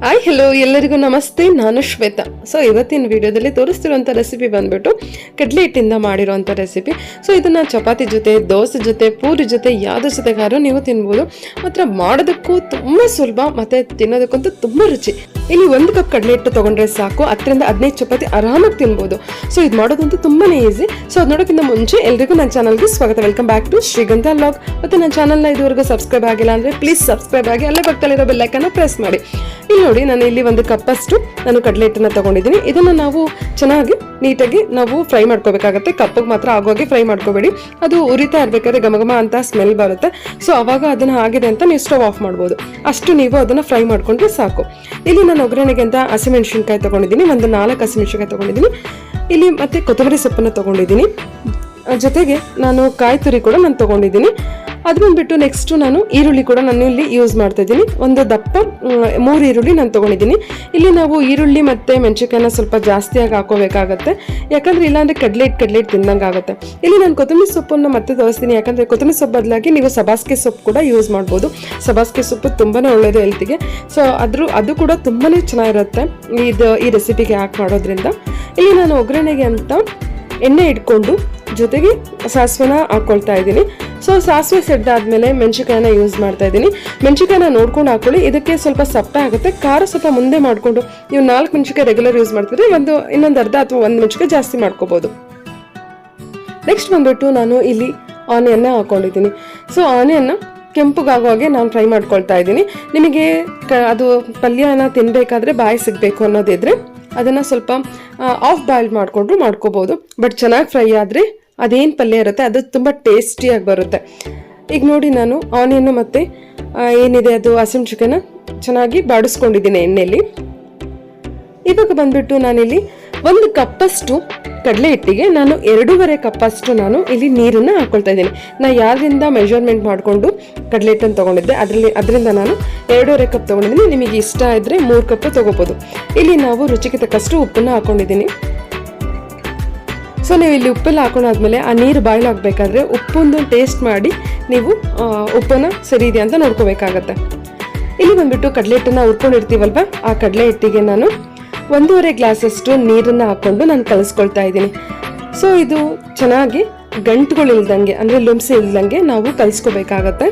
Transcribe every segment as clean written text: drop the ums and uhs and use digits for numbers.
Hi hello ಎಲ್ಲರಿಗೂ ನಮಸ್ತೆ. ನಾನು ಶ್ವೇತಾ. ಸೊ ಇವತ್ತಿನ ವಿಡಿಯೋದಲ್ಲಿ ತೋರಿಸ್ತಿರುವಂಥ ರೆಸಿಪಿ ಬಂದ್ಬಿಟ್ಟು ಕಡಲೆ ಹಿಟ್ಟಿಂದ ಮಾಡಿರೋಂಥ ರೆಸಿಪಿ. ಸೊ ಇದನ್ನು ಚಪಾತಿ ಜೊತೆ, ದೋಸೆ ಜೊತೆ, ಪೂರಿ ಜೊತೆ ಯಾವುದ್ರ ಜೊತೆಗಾರು ನೀವು ತಿನ್ಬೋದು. ಮಾತ್ರ ಮಾಡೋದಕ್ಕೂ ತುಂಬ ಸುಲಭ ಮತ್ತು ತಿನ್ನೋದಕ್ಕಂತೂ ತುಂಬ ರುಚಿ. ಇಲ್ಲಿ 1 ಕಪ್ ಕಡಲೆ ಹಿಟ್ಟು ತೊಗೊಂಡ್ರೆ ಸಾಕು, 10-15 ಚಪಾತಿ ಆರಾಮಾಗಿ ತಿನ್ಬೋದು. ಸೊ ಇದು ಮಾಡೋದಂತೂ ತುಂಬಾ ಈಸಿ. ಸೊ ಅದು ನೋಡೋಕ್ಕಿಂತ ಮುಂಚೆ ಎಲ್ರಿಗೂ ನನ್ನ ಚಾನಲ್ಗೆ ಸ್ವಾಗತ. Welcome back to Shrigandha vlog. ಮತ್ತು ನನ್ನ ಚಾನಲ್ನ ಇದುವರೆಗೂ ಸಬ್ಸ್ಕ್ರೈಬ್ ಆಗಿಲ್ಲ ಅಂದರೆ ಪ್ಲೀಸ್ ಸಬ್ಸ್ಕ್ರೈಬ್ ಆಗಿ, ಅಲ್ಲೇ ಪಕ್ಕದಲ್ಲಿರೋ ಬೆಲ್ ಐಕಾನ್ನ ಪ್ರೆಸ್ ಮಾಡಿ. ಇಲ್ಲಿ ನೋಡಿ, ನಾನು ಇಲ್ಲಿ 1 ಕಪ್ಪಷ್ಟು ನಾನು ಕಡಲೆ ಹಿಟ್ಟನ್ನು ತೊಗೊಂಡಿದ್ದೀನಿ. ಇದನ್ನು ನಾವು ಚೆನ್ನಾಗಿ ನೀಟಾಗಿ ನಾವು ಫ್ರೈ ಮಾಡ್ಕೋಬೇಕಾಗತ್ತೆ. ಕಪ್ಪಿಗೆ ಮಾತ್ರ ಆಗೋಗಿ ಫ್ರೈ ಮಾಡ್ಕೋಬೇಡಿ, ಅದು ಉರಿತಾ ಇರಬೇಕಾದ್ರೆ ಘಮ ಅಂತ ಸ್ಮೆಲ್ ಬರುತ್ತೆ. ಸೊ ಅವಾಗ ಅದನ್ನು ಆಗಿದೆ ಅಂತ ನೀವು ಸ್ಟವ್ ಆಫ್ ಮಾಡ್ಬೋದು. ಅಷ್ಟು ನೀವು ಅದನ್ನು ಫ್ರೈ ಮಾಡ್ಕೊಂಡ್ರೆ ಸಾಕು. ಇಲ್ಲಿ ನಾನು ಒಗ್ಗರಣೆಗೆ ಅಂತ ಹಸಿಮೆಣಸಿನ್ಕಾಯಿ ತೊಗೊಂಡಿದ್ದೀನಿ, 4 ಹಸಿಮೆಣಸಿನ್ಕಾಯಿ ತೊಗೊಂಡಿದ್ದೀನಿ. ಇಲ್ಲಿ ಮತ್ತೆ ಕೊತ್ತಂಬರಿ ಸೊಪ್ಪನ್ನು ತೊಗೊಂಡಿದ್ದೀನಿ, ಜೊತೆಗೆ ನಾನು ಕಾಯಿ ತುರಿ ಕೂಡ ನಾನು ತೊಗೊಂಡಿದ್ದೀನಿ. ಅದು ಬಂದುಬಿಟ್ಟು ನೆಕ್ಸ್ಟು ನಾನು ಈರುಳ್ಳಿ ಕೂಡ ನಾನು ಇಲ್ಲಿ ಯೂಸ್ ಮಾಡ್ತಾ ಇದ್ದೀನಿ. ಒಂದು ದಪ್ಪ 3 ಈರುಳ್ಳಿ ನಾನು ತೊಗೊಂಡಿದ್ದೀನಿ. ಇಲ್ಲಿ ನಾವು ಈರುಳ್ಳಿ ಮತ್ತು ಮೆಣಸಿನ್ಕಾಯಿನ ಸ್ವಲ್ಪ ಜಾಸ್ತಿಯಾಗಿ ಹಾಕೋಬೇಕಾಗತ್ತೆ, ಯಾಕಂದರೆ ಇಲ್ಲಾಂದರೆ ಕಡಲೆ ಹಿಟ್ಟು ತಿಂದಂಗೆ ಆಗುತ್ತೆ. ಇಲ್ಲಿ ನಾನು ಕೊತ್ತಂಬರಿ ಸೊಪ್ಪನ್ನು ಮತ್ತೆ ತೋರಿಸ್ತೀನಿ, ಯಾಕಂದರೆ ಕೊತ್ತಂಬರಿ ಸೊಪ್ಪು ಬದಲಾಗಿ ನೀವು ಸಬ್ಬಾಸಿಗೆ ಸೊಪ್ಪು ಕೂಡ ಯೂಸ್ ಮಾಡ್ಬೋದು. ಸಬ್ಬಾಸಿಗೆ ಸೊಪ್ಪು ತುಂಬಾ ಒಳ್ಳೆಯದು ಹೆಲ್ತಿಗೆ. ಸೊ ಅದು ಕೂಡ ತುಂಬಾ ಚೆನ್ನಾಗಿರುತ್ತೆ ಈ ರೆಸಿಪಿಗೆ ಹಾಕಿ ಮಾಡೋದ್ರಿಂದ. ಇಲ್ಲಿ ನಾನು ಒಗ್ಗರಣೆಗೆ ಅಂತ ಎಣ್ಣೆ ಇಟ್ಕೊಂಡು ಜೊತೆಗೆ ಸಾಸಿವೆನ ಹಾಕ್ಕೊಳ್ತಾ ಇದ್ದೀನಿ. ಸೊ ಸಾಸಿವೆ ಸೆಡ್ಡಾದ್ಮೇಲೆ ಮೆಣಸಿನ್ಕಾಯಿನ ಯೂಸ್ ಮಾಡ್ತಾ ಇದ್ದೀನಿ. ಮೆಣಸಿನ್ಕಾಯಿನ ನೋಡ್ಕೊಂಡು ಹಾಕೊಳ್ಳಿ, ಇದಕ್ಕೆ ಸ್ವಲ್ಪ ಸಪ್ಪೆ ಆಗುತ್ತೆ. ಖಾರ ಸ್ವಲ್ಪ ಮುಂದೆ ಮಾಡಿಕೊಂಡು ನೀವು 4 ಮೆಣಸಿನ್ಕಾಯಿ ರೆಗ್ಯುಲರ್ ಯೂಸ್ ಮಾಡ್ತಿದ್ರೆ ಇನ್ನೊಂದು ಅರ್ಧ ಅಥವಾ 1 ಮೆಣಸಿನ್ಕಾಯಿ ಜಾಸ್ತಿ ಮಾಡ್ಕೋಬೋದು. ನೆಕ್ಸ್ಟ್ ಬಂದ್ಬಿಟ್ಟು ನಾನು ಇಲ್ಲಿ ಆನಿಯನ್ನ ಹಾಕೊಂಡಿದ್ದೀನಿ. ಸೊ ಆನಿಯನ್ನ ಕೆಂಪುಗಾಗೋ ಹಾಗೆ ನಾನು ಫ್ರೈ ಮಾಡ್ಕೊಳ್ತಾ ಇದ್ದೀನಿ. ನಿಮಗೆ ಅದು ಪಲ್ಯನ ತಿನ್ನಬೇಕಾದ್ರೆ ಬಾಯಿ ಸಿಗಬೇಕು ಅನ್ನೋದಿದ್ರೆ ಅದನ್ನು ಸ್ವಲ್ಪ ಆಫ್ ಬಾಯ್ಲ್ ಮಾಡಿಕೊಂಡ್ರು ಮಾಡ್ಕೋಬೋದು. ಬಟ್ ಚೆನ್ನಾಗಿ ಫ್ರೈ ಆದರೆ ಅದೇನು ಪಲ್ಯ ಇರುತ್ತೆ ಅದು ತುಂಬ ಟೇಸ್ಟಿಯಾಗಿ ಬರುತ್ತೆ. ಈಗ ನೋಡಿ, ನಾನು ಆನಿಯನ್ನು ಮತ್ತು ಏನಿದೆ ಅದು ಹಸಿಮೆಣಸಿನ್ಕಾಯಿನ ಚೆನ್ನಾಗಿ ಬಾಡಿಸ್ಕೊಂಡಿದ್ದೀನಿ ಎಣ್ಣೆಯಲ್ಲಿ. ಇವಾಗ ಬಂದುಬಿಟ್ಟು ನಾನಿಲ್ಲಿ 1 ಕಪ್ಪಷ್ಟು ಕಡಲೆ ಹಿಟ್ಟಿಗೆ ನಾನು 2.5 ಕಪ್ಪಷ್ಟು ನಾನು ಇಲ್ಲಿ ನೀರನ್ನು ಹಾಕ್ಕೊಳ್ತಾ ಇದ್ದೀನಿ. ನಾನು ಯಾರಿಂದ ಮೆಜರ್ಮೆಂಟ್ ಮಾಡಿಕೊಂಡು ಕಡಲೆ ಹಿಟ್ಟನ್ನು ತೊಗೊಂಡಿದ್ದೆ ಅದರಿಂದ ನಾನು 2.5 ಕಪ್ ತೊಗೊಂಡಿದ್ದೀನಿ. ನಿಮಗೆ ಇಷ್ಟ ಇದ್ದರೆ 3 ಕಪ್ ತೊಗೋಬೋದು. ಇಲ್ಲಿ ನಾವು ರುಚಿಗೆ ತಕ್ಕಷ್ಟು ಉಪ್ಪನ್ನು ಹಾಕ್ಕೊಂಡಿದ್ದೀನಿ. ಸೊ ನೀವು ಇಲ್ಲಿ ಉಪ್ಪೆಲ್ಲ ಹಾಕೊಂಡಾದ್ಮೇಲೆ ಆ ನೀರು ಬಾಯ್ಲ್ ಆಗಬೇಕಾದ್ರೆ ಉಪ್ಪೊಂದು ಟೇಸ್ಟ್ ಮಾಡಿ ನೀವು ಉಪ್ಪನ್ನು ಸರಿ ಇದೆಯಾ ಅಂತ ನೋಡ್ಕೋಬೇಕಾಗತ್ತೆ. ಇಲ್ಲಿ ಬಂದುಬಿಟ್ಟು ಕಡಲೆ ಹಿಟ್ಟನ್ನು ಹುರ್ಕೊಂಡಿರ್ತೀವಲ್ವ, ಆ ಕಡಲೆ ಹಿಟ್ಟಿಗೆ ನಾನು 1.5 ಗ್ಲಾಸಷ್ಟು ನೀರನ್ನು ಹಾಕ್ಕೊಂಡು ನಾನು ಕಲಿಸ್ಕೊಳ್ತಾ ಇದ್ದೀನಿ. ಸೊ ಇದು ಚೆನ್ನಾಗಿ ಗಂಟುಗಳಿಲ್ದಂಗೆ ಅಂದರೆ ಲುಮ್ಸೆ ಇಲ್ದಂಗೆ ನಾವು ಕಲಿಸ್ಕೋಬೇಕಾಗತ್ತೆ.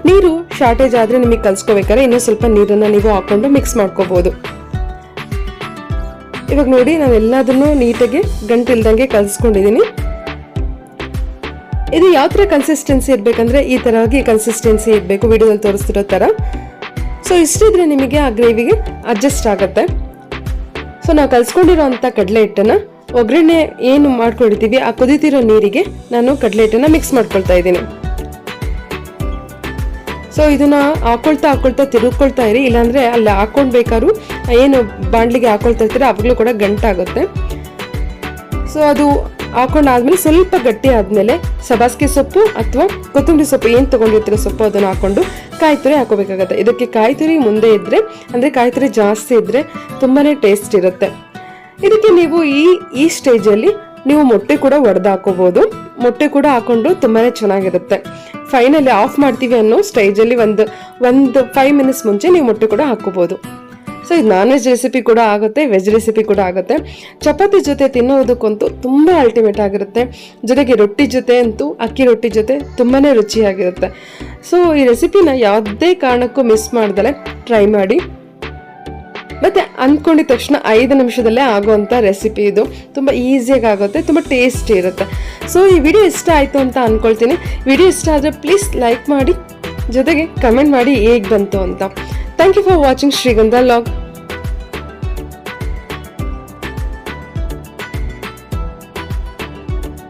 ನೀರು ಶಾರ್ಟೇಜ್ ಆದರೆ ನಿಮಗೆ ಕಲಿಸ್ಕೋಬೇಕಾದ್ರೆ ಇನ್ನೂ ಸ್ವಲ್ಪ ನೀರನ್ನು ನೀವು ಹಾಕ್ಕೊಂಡು ಮಿಕ್ಸ್ ಮಾಡ್ಕೋಬೋದು. ಇವಾಗ ನೋಡಿ, ನಾನು ಎಲ್ಲದನ್ನು ನೀಟಾಗಿ ಗಂಟಿಲ್ದಂಗೆ ಕಲಿಸ್ಕೊಂಡಿದ್ದೀನಿ. ಇದು ಯಾವ ಥರ ಕನ್ಸಿಸ್ಟೆನ್ಸಿ ಇರಬೇಕಂದ್ರೆ ಈ ಥರವಾಗಿ ಕನ್ಸಿಸ್ಟೆನ್ಸಿ ಇರಬೇಕು, ವಿಡಿಯೋದಲ್ಲಿ ತೋರಿಸ್ತಿರೋ ಥರ. ಸೊ ಇಷ್ಟಿದ್ರೆ ನಿಮಗೆ ಆ ಗ್ರೇವಿಗೆ ಅಡ್ಜಸ್ಟ್ ಆಗುತ್ತೆ. ಸೊ ನಾವು ಕಲಿಸ್ಕೊಂಡಿರೋ ಅಂಥ ಕಡಲೆ ಹಿಟ್ಟನ್ನು ಒಗ್ಗರಣೆ ಏನು ಮಾಡ್ಕೊಂಡಿರ್ತೀವಿ ಆ ಕುದೀತಿರೋ ನೀರಿಗೆ ನಾನು ಕಡಲೆ ಹಿಟ್ಟನ್ನು ಮಿಕ್ಸ್ ಮಾಡ್ಕೊಳ್ತಾ ಇದ್ದೀನಿ. ಸೊ ಇದನ್ನು ಹಾಕೊಳ್ತಾ ತಿರುಗ್ಕೊಳ್ತಾ ಇರಿ, ಇಲ್ಲಾಂದರೆ ಅಲ್ಲಿ ಹಾಕ್ಕೊಳ್ಬೇಕಾದ್ರೂ ಏನು ಬಾಣಲಿಗೆ ಹಾಕೊಳ್ತಾ ಇರ್ತೀರ ಅವಾಗಲೂ ಕೂಡ ಗಂಟಾಗುತ್ತೆ. ಸೊ ಅದು ಹಾಕೊಂಡಾದ್ಮೇಲೆ ಸ್ವಲ್ಪ ಗಟ್ಟಿ ಆದಮೇಲೆ ಸಬ್ಬಾಸಿಗೆ ಸೊಪ್ಪು ಅಥವಾ ಕೊತ್ತಂಬರಿ ಸೊಪ್ಪು ಏನು ತೊಗೊಂಡಿರ್ತೀರೋ ಸೊಪ್ಪು ಅದನ್ನು ಹಾಕ್ಕೊಂಡು ಕಾಯಿ ತುರಿ ಹಾಕೋಬೇಕಾಗತ್ತೆ. ಇದಕ್ಕೆ ಕಾಯಿ ತುರಿ ಮುಂದೆ ಇದ್ದರೆ ಅಂದರೆ ಕಾಯಿ ತುರಿ ಜಾಸ್ತಿ ಇದ್ದರೆ ತುಂಬಾ ಟೇಸ್ಟ್ ಇರುತ್ತೆ. ಇದಕ್ಕೆ ನೀವು ಈ ಸ್ಟೇಜಲ್ಲಿ ನೀವು ಮೊಟ್ಟೆ ಕೂಡ ಒಡೆದು ಹಾಕೋಬೋದು. ಮೊಟ್ಟೆ ಕೂಡ ಹಾಕೊಂಡು ತುಂಬಾ ಚೆನ್ನಾಗಿರುತ್ತೆ. ಫೈನಲಿ ಆಫ್ ಮಾಡ್ತೀವಿ ಅನ್ನೋ ಸ್ಟೇಜಲ್ಲಿ ಒಂದು 5 ಮಿನಿಟ್ಸ್ ಮುಂಚೆ ನೀವು ಮೊಟ್ಟೆ ಕೂಡ ಹಾಕೋಬೋದು. ಸೊ ಇದು ನಾನ್ ವೆಜ್ ರೆಸಿಪಿ ಕೂಡ ಆಗುತ್ತೆ, ವೆಜ್ ರೆಸಿಪಿ ಕೂಡ ಆಗುತ್ತೆ. ಚಪಾತಿ ಜೊತೆ ತಿನ್ನೋದಕ್ಕಂತೂ ತುಂಬ ಅಲ್ಟಿಮೇಟ್ ಆಗಿರುತ್ತೆ. ಜೊತೆಗೆ ರೊಟ್ಟಿ ಜೊತೆ ಅಂತೂ ಅಕ್ಕಿ ರೊಟ್ಟಿ ಜೊತೆ ತುಂಬಾ ರುಚಿಯಾಗಿರುತ್ತೆ. ಸೊ ಈ ರೆಸಿಪಿನ ಯಾವುದೇ ಕಾರಣಕ್ಕೂ ಮಿಸ್ ಮಾಡ್ದಲೆ ಟ್ರೈ ಮಾಡಿ. ಮತ್ತು ಅಂದ್ಕೊಂಡಿದ ತಕ್ಷಣ 5 ನಿಮಿಷದಲ್ಲೇ ಆಗುವಂಥ ರೆಸಿಪಿ ಇದು. ತುಂಬ ಈಸಿಯಾಗಿ ಆಗುತ್ತೆ, ತುಂಬ ಟೇಸ್ಟಿ ಇರುತ್ತೆ. ಸೊ ಈ ವಿಡಿಯೋ ಇಷ್ಟ ಆಯಿತು ಅಂತ ಅಂದ್ಕೊಳ್ತೀನಿ. ವಿಡಿಯೋ ಇಷ್ಟ ಆದರೆ ಪ್ಲೀಸ್ ಲೈಕ್ ಮಾಡಿ, ಜೊತೆಗೆ ಕಮೆಂಟ್ ಮಾಡಿ ಹೇಗೆ ಬಂತು ಅಂತ. Thank you for watching ಶ್ರೀಗಂಧವ್ಲಾಗ್.